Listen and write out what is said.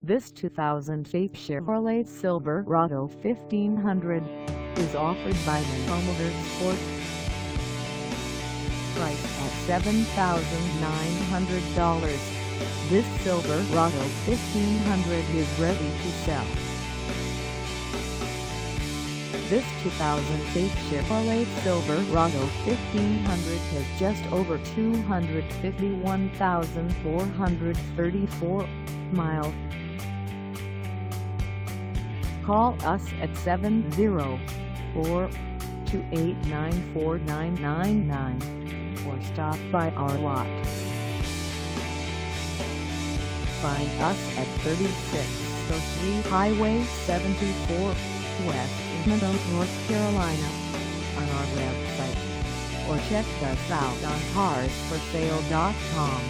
This 2008 Chevrolet Silverado 1500 is offered by Minnow Motorsports. Priced at $7,900, this Silverado 1500 is ready to sell. This 2008 Chevrolet Silverado 1500 has just over 251,434 miles. Call us at 704-289-4999 or stop by our lot. Find us at 3603 Highway 74, West Meadows, North Carolina, on our website, or check us out on carsforsale.com.